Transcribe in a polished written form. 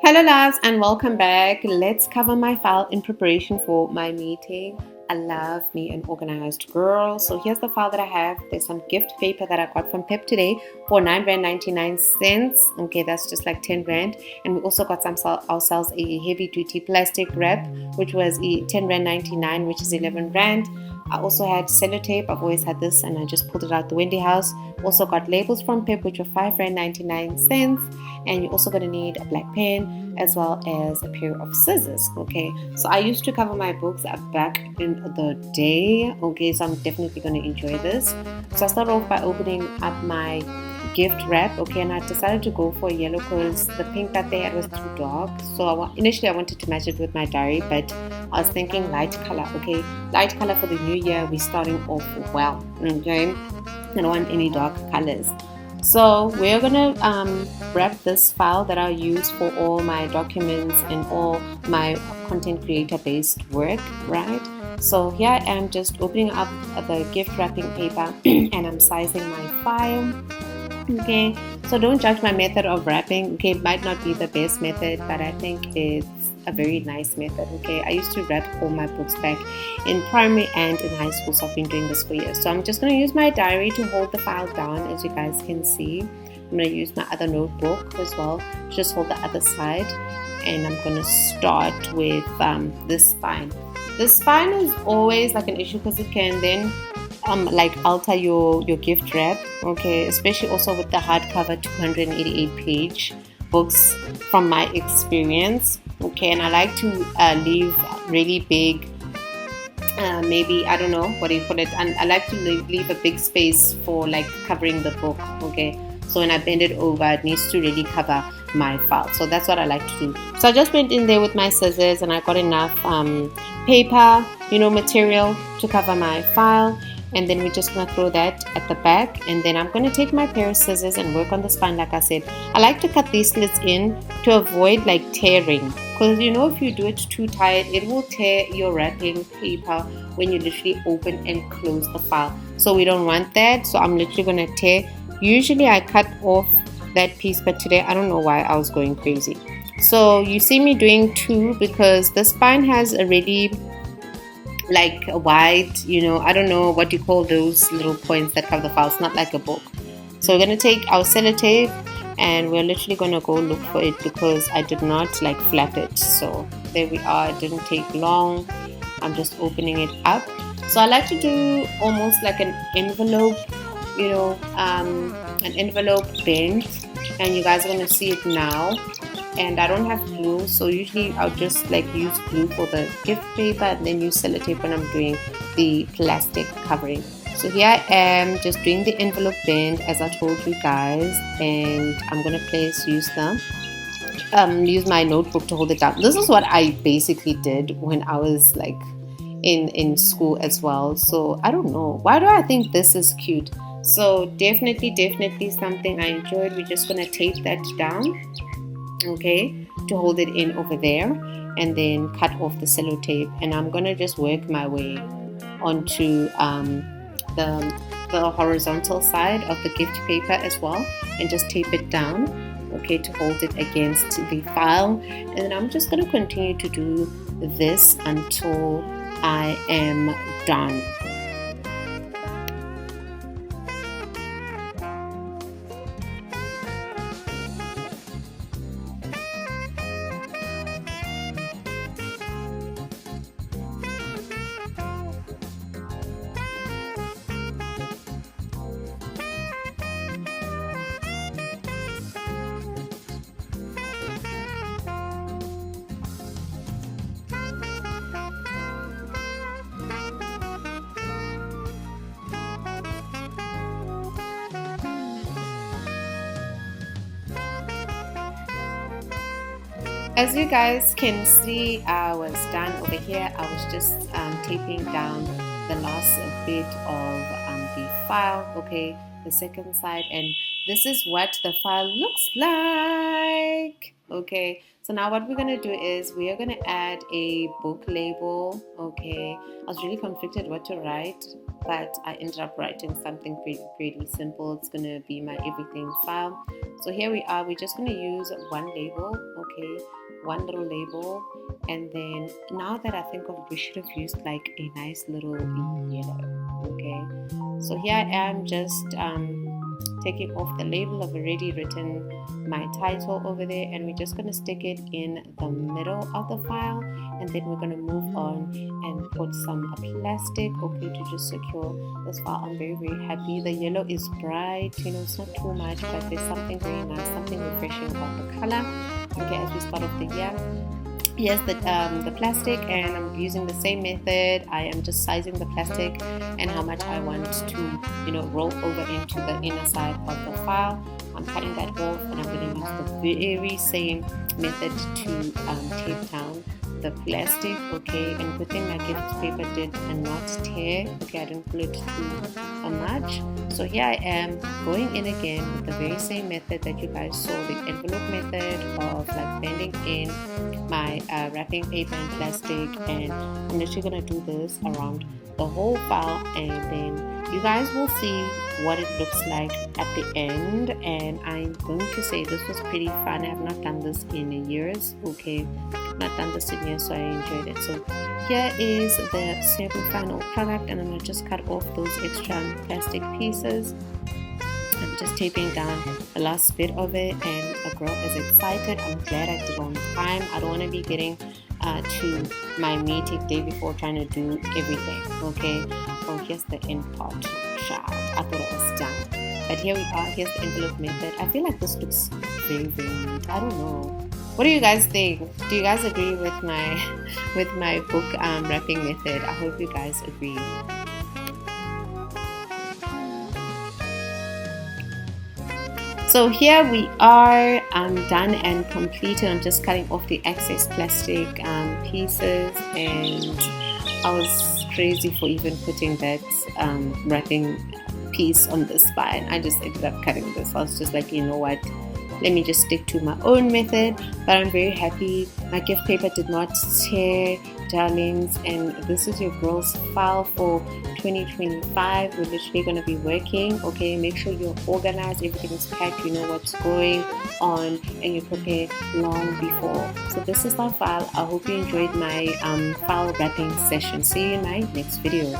Hello loves and welcome back. Let's cover my file in preparation for my meeting. I love me an organized girl. So here's the file that I have. There's some gift paper that I got from Pep today for R9.99. Okay, that's just like 10 rand. And we also got ourselves a heavy duty plastic wrap, which was R10.99, which is 11 rand. I also had sellotape. I've always had this and I just pulled it out the Wendy house. Also got labels from Pep, which were R5.99. And you're also going to need a black pen as well as a pair of scissors. Okay, so I used to cover my books back in the day. Okay, so I'm definitely going to enjoy this. So I start off by opening up my gift wrap. Okay, and I decided to go for yellow because the pink that they had was too dark. So initially I wanted to match it with my diary, but I was thinking light color. Okay, light color for the new year. We're starting off well. Okay, I don't want any dark colors. So we're gonna wrap this file that I use for all my documents and all my content creator based work, right? So here I am just opening up the gift wrapping paper and I'm sizing my file. Okay, so don't judge my method of wrapping. Okay, it might not be the best method, but I think it's a very nice method. Okay, I used to wrap all my books back in primary and in high school, so I've been doing this for years. So I'm just going to use my diary to hold the file down, as you guys can see. I'm going to use my other notebook as well to just hold the other side, and I'm going to start with this spine. The spine is always like an issue because it can then like alter your gift wrap. Okay, especially also with the hardcover 288 page books from my experience. Okay, and I like to leave really big, maybe, I don't know what do you call it, and I like to leave a big space for like covering the book. Okay, so when I bend it over, it needs to really cover my file. So that's what I like to do. So I just went in there with my scissors and I got enough paper, material to cover my file. And then we're just going to throw that at the back, and then I'm going to take my pair of scissors and work on the spine. Like I said, I like to cut these slits in to avoid like tearing, because if you do it too tight, it will tear your wrapping paper when you literally open and close the file. So we don't want that. So I'm literally going to tear. Usually I cut off that piece, but today I don't know why I was going crazy. So you see me doing two because the spine has a really like a wide, I don't know what you call those little points that cover the file. It's not like a book. So we're going to take our sellotape and we're literally going to go look for it because I did not like flap it. So there we are. It didn't take long. I'm just opening it up. So I like to do almost like an envelope, an envelope bend, and you guys are going to see it now. And I don't have glue, so usually I'll just like use glue for the gift paper and then use sellotape when I'm doing the plastic covering. So here I am just doing the envelope bend as I told you guys, and I'm gonna use my notebook to hold it down. This is what I basically did when I was like in school as well. So I don't know, why do I think this is cute? So definitely something I enjoyed. We're just gonna tape that down, okay, to hold it in over there, and then cut off the sellotape. And I'm gonna just work my way onto the horizontal side of the gift paper as well, and just tape it down, okay, to hold it against the file. And then I'm just gonna continue to do this until I am done. As you guys can see, I was done over here. I was just taping down the last bit of the file, okay, the second side, and this is what the file looks like. Okay, So now what we're going to do is we are going to add a book label. Okay, I was really conflicted what to write, but I ended up writing something pretty simple. It's going to be my everything file. So here we are. We're just going to use one label. Okay, one little label. And then now that I think of it, we should have used like a nice little yellow. Okay, so here I am just taking off the label. I've already written my title over there, and we're just going to stick it in the middle of the file, and then we're going to move on and put some plastic, okay, to just secure this file. I'm very happy. The yellow is bright, you know, it's not too much, but there's something very nice, something refreshing about the color. Okay, as we start off the year, here's the plastic, and I'm using the same method. I am just sizing the plastic and how much I want to, you know, roll over into the inner side of the file. I'm cutting that off, and I'm going to use the very same method to tape down the plastic. Okay, and good thing my gift paper did not tear. Okay, I didn't pull it too much. So here I am going in again with the very same method that you guys saw, the envelope method of like bending in my wrapping paper and plastic, and I'm literally gonna do this around the whole file, and then you guys will see what it looks like at the end. And I'm going to say this was pretty fun. I have not done this in years. Okay, I've not done this in years, so I enjoyed it. So here is the semi-final product, and I'm going to just cut off those extra plastic pieces. I'm just taping down the last bit of it, and a girl is excited. I'm glad I did it on time. I don't want to be getting to my meeting day before trying to do everything. Okay, oh, here's the end part. Child, I thought it was done, but here we are. Here's the envelope method. I feel like this looks very neat. I don't know, what do you guys think? Do you guys agree with my book wrapping method? I hope you guys agree. So here we are, done and completed. I'm just cutting off the excess plastic pieces, and I was crazy for even putting that wrapping piece on the spine. I just ended up cutting this. I was just like, you know what, let me just stick to my own method. But I'm very happy. My gift paper did not tear, darlings, and this is your girl's file for 2025. We're literally going to be working. Okay, make sure you're organized, everything is packed, you know what's going on, and you prepare long before. So this is our file. I hope you enjoyed my file wrapping session. See you in my next video.